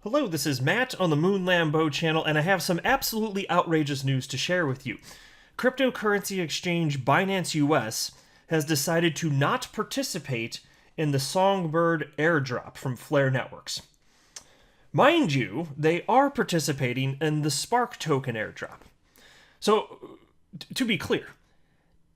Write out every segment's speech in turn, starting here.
Hello, this is Matt on the Moon Lambeau channel, and I have some absolutely outrageous news to share with you. Cryptocurrency exchange Binance US has decided to not participate in the Songbird airdrop from Flare Networks. Mind you, they are participating in the Spark token airdrop. So, to be clear,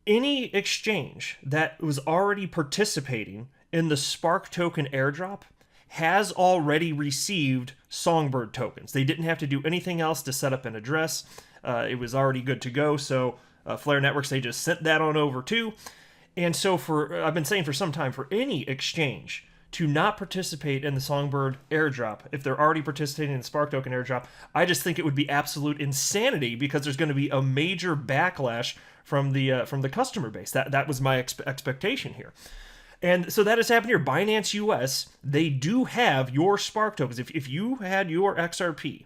any exchange that was already participating in the Spark token airdrop has already received Songbird tokens. They didn't have to do anything else to set up an address. It was already good to go. So Flare Networks, they just sent that on over too. And so I've been saying for some time, for any exchange to not participate in the Songbird airdrop, if they're already participating in the Spark token airdrop, I just think it would be absolute insanity because there's going to be a major backlash from the customer base. That was my expectation here. And so that has happened here. Binance US, they do have your Spark tokens. If you had your XRP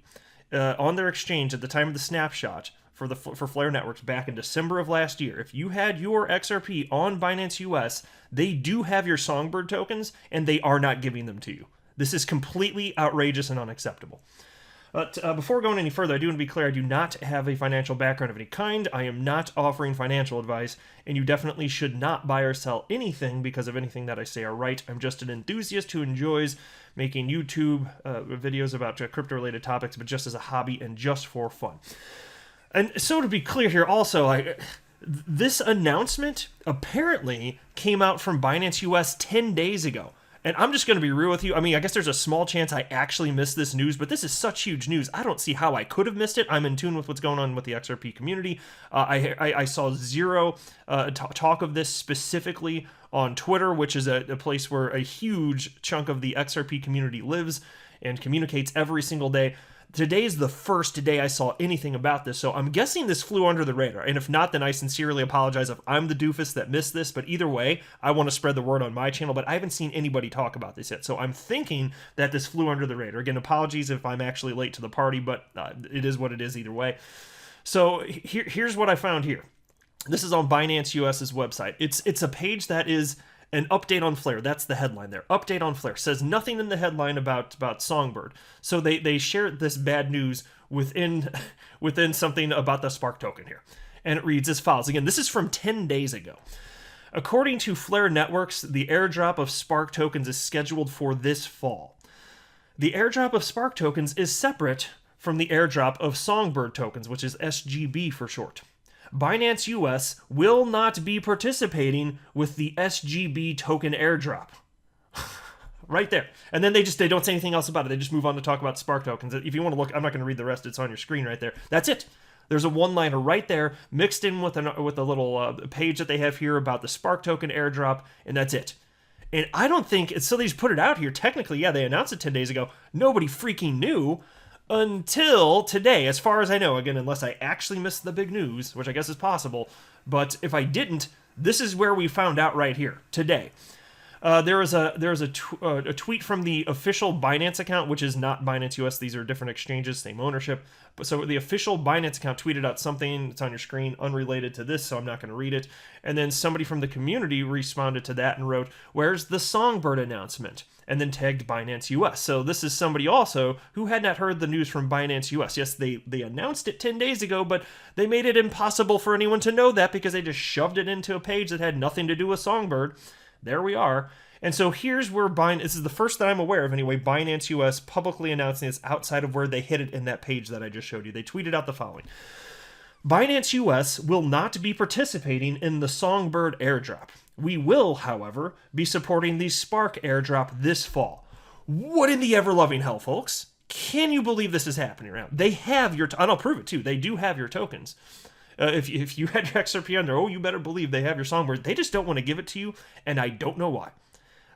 on their exchange at the time of the snapshot for Flare Networks back in December of last year, if you had your XRP on Binance US, they do have your Songbird tokens, and they are not giving them to you. This is completely outrageous and unacceptable. Before going any further, I do want to be clear, I do not have a financial background of any kind. I am not offering financial advice, and you definitely should not buy or sell anything because of anything that I say are right. I'm just an enthusiast who enjoys making YouTube videos about crypto-related topics, but just as a hobby and just for fun. And so to be clear here also, this announcement apparently came out from Binance US 10 days ago. And I'm just going to be real with you. I mean, I guess there's a small chance I actually missed this news, but this is such huge news. I don't see how I could have missed it. I'm in tune with what's going on with the XRP community. I saw zero talk of this specifically on Twitter, which is a place where a huge chunk of the XRP community lives and communicates every single day. Today's the first day I saw anything about this, so I'm guessing this flew under the radar. And if not, then I sincerely apologize if I'm the doofus that missed this. But either way, I want to spread the word on my channel, but I haven't seen anybody talk about this yet. So I'm thinking that this flew under the radar. Again, apologies if I'm actually late to the party, but it is what it is either way. So here's what I found here. This is on Binance US's website. It's a page that is an update on Flare. That's the headline there. Update on Flare. Says nothing in the headline about Songbird. So they share this bad news within something about the Spark token here. And it reads as follows. Again, this is from 10 days ago. According to Flare Networks, the airdrop of Spark tokens is scheduled for this fall. The airdrop of Spark tokens is separate from the airdrop of Songbird tokens, which is SGB for short. Binance US will not be participating with the SGB token airdrop. Right there. And then they don't say anything else about it. They just move on to talk about Spark tokens. If you want to look, I'm not going to read the rest. It's on your screen right there. That's it. There's a one-liner right there mixed in with a little page that they have here about the Spark token airdrop, and that's it. And I don't think it's so they just put it out here. Technically, yeah, they announced it 10 days ago. Nobody freaking knew until today, as far as I know. Again, unless I actually missed the big news, which I guess is possible. But if I didn't, this is where we found out right here today. There was a tweet from the official Binance account, which is not Binance US. These are different exchanges, same ownership. But so the official Binance account tweeted out something that's on your screen unrelated to this, so I'm not going to read it. And then somebody from the community responded to that and wrote, "Where's the Songbird announcement?" And then tagged Binance US. So this is somebody also who had not heard the news from Binance US. Yes, they announced it 10 days ago, but they made it impossible for anyone to know that because they just shoved it into a page that had nothing to do with Songbird. There we are. And so here's where this is the first that I'm aware of anyway, Binance US publicly announcing this outside of where they hit it in that page that I just showed you. They tweeted out the following. Binance US will not be participating in the Songbird airdrop. We will, however, be supporting the Spark airdrop this fall. What in the ever-loving hell, folks? Can you believe this is happening around? They have your, and I'll prove it too, they do have your tokens. If you had your XRP on there, you better believe they have your Songbird. They just don't want to give it to you, and I don't know why.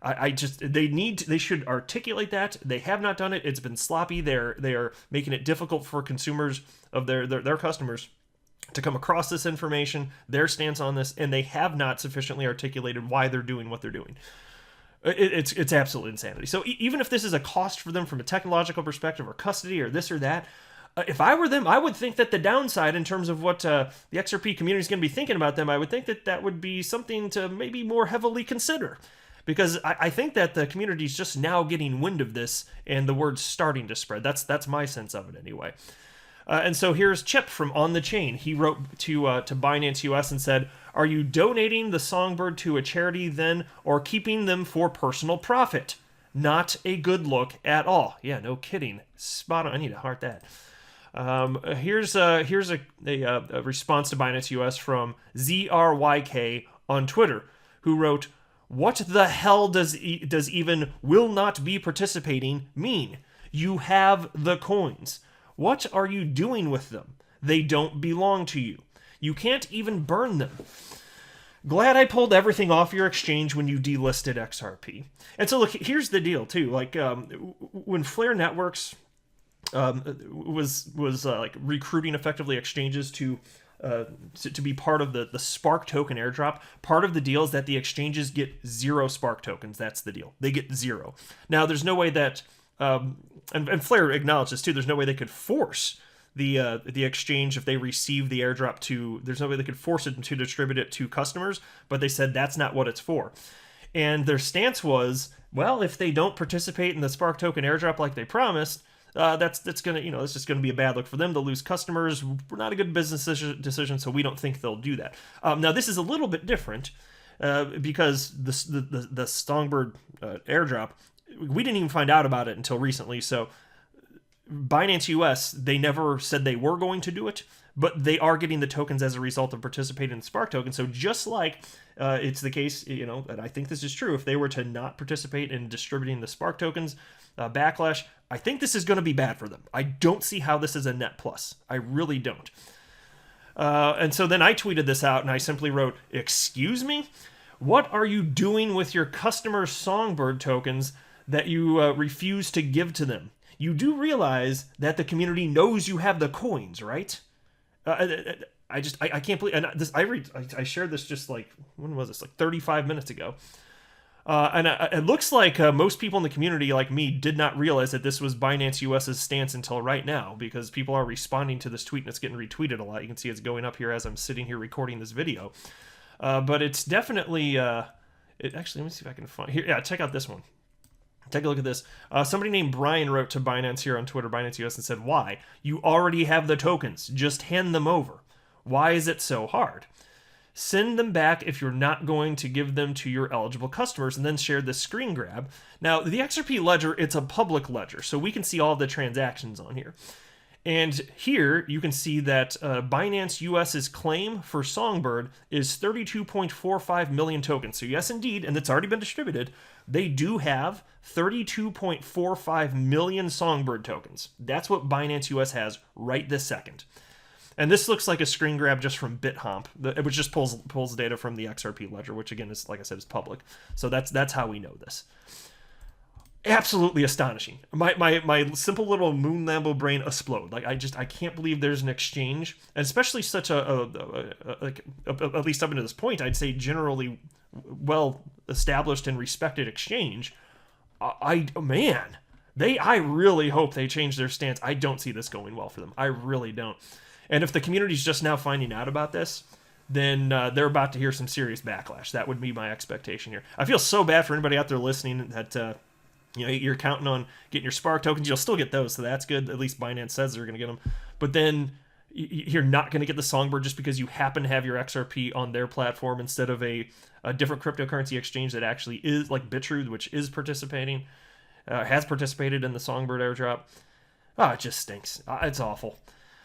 They should articulate that. They have not done it. It's been sloppy. They are making it difficult for consumers of their customers to come across this information, their stance on this, and they have not sufficiently articulated why they're doing what they're doing. It's absolute insanity. So even if this is a cost for them from a technological perspective or custody or this or that, if I were them, I would think that the downside in terms of what the XRP community is going to be thinking about them, I would think that would be something to maybe more heavily consider. because I think that the community is just now getting wind of this, and the word's starting to spread. That's my sense of it anyway. And so here's Chip from On the Chain. He wrote to Binance US and said, "Are you donating the Songbird to a charity then, or keeping them for personal profit? Not a good look at all." Yeah, no kidding. Spot on. I need to heart that. Here's a response to Binance US from ZRYK on Twitter, who wrote, "What the hell does even will not be participating mean? You have the coins. What are you doing with them? They don't belong to you. You can't even burn them. Glad I pulled everything off your exchange when you delisted XRP." And so look, here's the deal too. Like when Flare Networks was like recruiting effectively exchanges to be part of the Spark token airdrop, part of the deal is that the exchanges get 0 Spark tokens. That's the deal. They get 0. Now, there's no way that, and Flare acknowledges too, there's no way they could force the exchange if they receive the airdrop there's no way they could force it to distribute it to customers, but they said that's not what it's for. And their stance was, well, if they don't participate in the Spark token airdrop like they promised, that's gonna, it's just gonna be a bad look for them. They'll lose customers. We're not a good business decision, so we don't think they'll do that. Now this is a little bit different because the Songbird airdrop, we didn't even find out about it until recently. So Binance US, they never said they were going to do it, but they are getting the tokens as a result of participating in the Spark token. So just like it's the case, and I think this is true, if they were to not participate in distributing the Spark tokens, backlash, I think this is going to be bad for them. I don't see how this is a net plus. I really don't. And so then I tweeted this out and I simply wrote, "Excuse me? What are you doing with your customer Songbird tokens that you refuse to give to them? You do realize that the community knows you have the coins, right?" I can't believe, and I shared this just like, when was this? Like 35 minutes ago. And it looks like most people in the community, like me, did not realize that this was Binance US's stance until right now, because people are responding to this tweet and it's getting retweeted a lot. You can see it's going up here as I'm sitting here recording this video. But it's definitely, actually, let me see if I can find, here, yeah, check out this one. Take a look at this. Somebody named Brian wrote to Binance here on Twitter, Binance US, and said, "Why? You already have the tokens. Just hand them over. Why is it so hard? Send them back if you're not going to give them to your eligible customers," and then shared this screen grab. Now, the XRP ledger, it's a public ledger, so we can see all the transactions on here. And here you can see that Binance US's claim for Songbird is 32.45 million tokens. So yes, indeed, and it's already been distributed, they do have 32.45 million Songbird tokens. That's what Binance US has right this second. And this looks like a screen grab just from BitHomp, which just pulls data from the XRP ledger, which again is, like I said, is public. So that's how we know this. Absolutely astonishing. My simple little moon Lambo brain explode. Like I can't believe there's an exchange, and especially such like at least up until this point, I'd say generally well established and respected exchange. I really hope they change their stance. I don't see this going well for them. I really don't. And if the community's just now finding out about this, then they're about to hear some serious backlash. That would be my expectation here. I feel so bad for anybody out there listening that you're counting on getting your Spark tokens. You'll still get those, so that's good. At least Binance says they're going to get them. But then you're not going to get the Songbird just because you happen to have your XRP on their platform instead of a different cryptocurrency exchange that actually is, like Bittruth, which is participating, has participated in the Songbird airdrop. It just stinks. It's awful.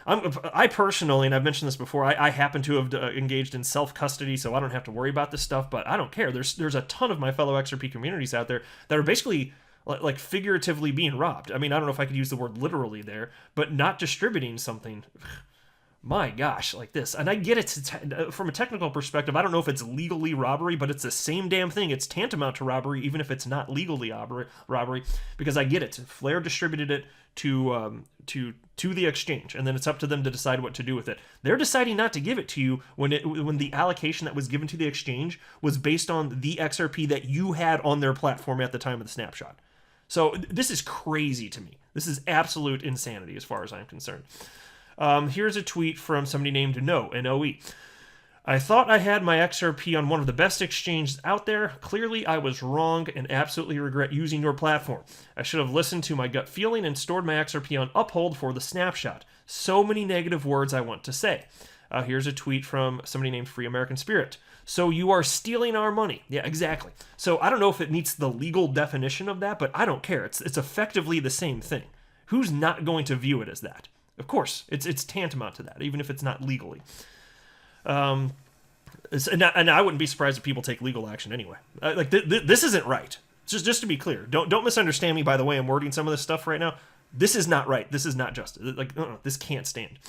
I personally, and I've mentioned this before, I happen to have engaged in self-custody, so I don't have to worry about this stuff, but I don't care. There's a ton of my fellow XRP communities out there that are basically like figuratively being robbed. I mean, I don't know if I could use the word literally there, but not distributing something, my gosh, like this. And I get it from a technical perspective. I don't know if it's legally robbery, but it's the same damn thing. It's tantamount to robbery, even if it's not legally robbery, because I get it. Flare distributed it to the exchange, and then it's up to them to decide what to do with it. They're deciding not to give it to you when the allocation that was given to the exchange was based on the XRP that you had on their platform at the time of the snapshot. So this is crazy to me. This is absolute insanity as far as I'm concerned. Here's a tweet from somebody named Noe, N-O-E. I thought I had my XRP on one of the best exchanges out there. Clearly, I was wrong and absolutely regret using your platform. I should have listened to my gut feeling and stored my XRP on Uphold for the snapshot. So many negative words I want to say. Here's a tweet from somebody named Free American Spirit. So you are stealing our money. Yeah, exactly. So I don't know if it meets the legal definition of that, but I don't care. It's effectively the same thing. Who's not going to view it as that? Of course, it's tantamount to that, even if it's not legally. And I wouldn't be surprised if people take legal action anyway. This isn't right. Just to be clear, don't misunderstand me by the way I'm wording some of this stuff right now. This is not right. This is not justice. This can't stand.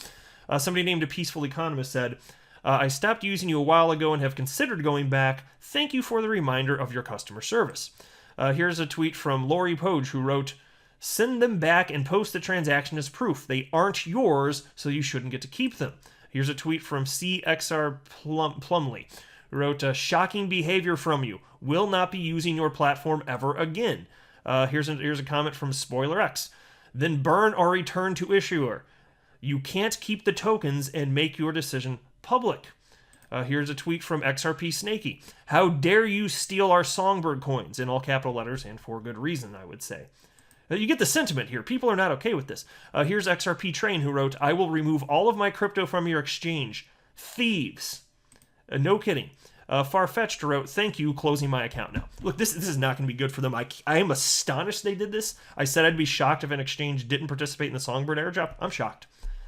Somebody named A Peaceful Economist said, I stopped using you a while ago and have considered going back. Thank you for the reminder of your customer service. Here's a tweet from Lori Poge who wrote, send them back and post the transaction as proof. They aren't yours, so you shouldn't get to keep them. Here's a tweet from CXR Plumley, who wrote, shocking behavior from you. Will not be using your platform ever again. Here's a comment from Spoiler X. Then burn or return to issuer. You can't keep the tokens and make your decision public. Here's a tweet from XRP Snaky. How dare you steal our Songbird coins? In all capital letters, and for good reason, I would say. You get the sentiment here. People are not okay with this. Here's XRP Train who wrote, I will remove all of my crypto from your exchange. Thieves. No kidding. Farfetched wrote, thank you, closing my account now. Look, this is not going to be good for them. I am astonished they did this. I said I'd be shocked if an exchange didn't participate in the Songbird airdrop. I'm shocked.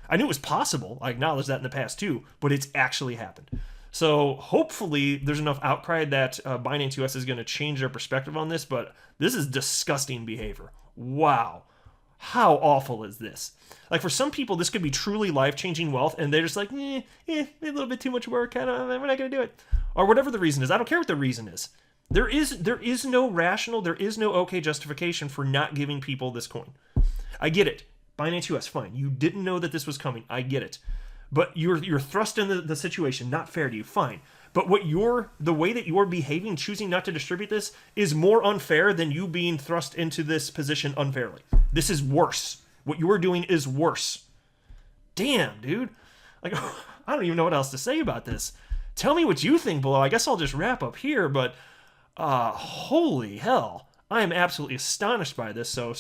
I knew it was possible. I acknowledged that in the past too, but it's actually happened. So hopefully there's enough outcry that Binance US is going to change their perspective on this, but this is disgusting behavior. Wow. How awful is this? Like, for some people, this could be truly life-changing wealth, and they're just like, a little bit too much work, we're not going to do it. Or whatever the reason is. I don't care what the reason is. There is no rational, there is no okay justification for not giving people this coin. I get it. Binance US, fine. You didn't know that this was coming. I get it. But you're thrust in the situation, not fair to you, fine. But the way that you're behaving, choosing not to distribute this, is more unfair than you being thrust into this position unfairly. This is worse. What you're doing is worse. Damn, dude. Like, I don't even know what else to say about this. Tell me what you think below. I guess I'll just wrap up here, but holy hell. I am absolutely astonished by this, so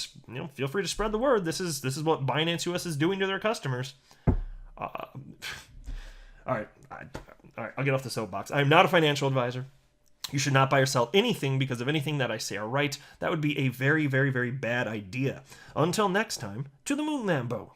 feel free to spread the word. This is what Binance US is doing to their customers. All right, I'll get off the soapbox. I am not a financial advisor. You should not buy or sell anything because of anything that I say are right. That would be a very, very, very bad idea. Until next time, to the moon, Lambo.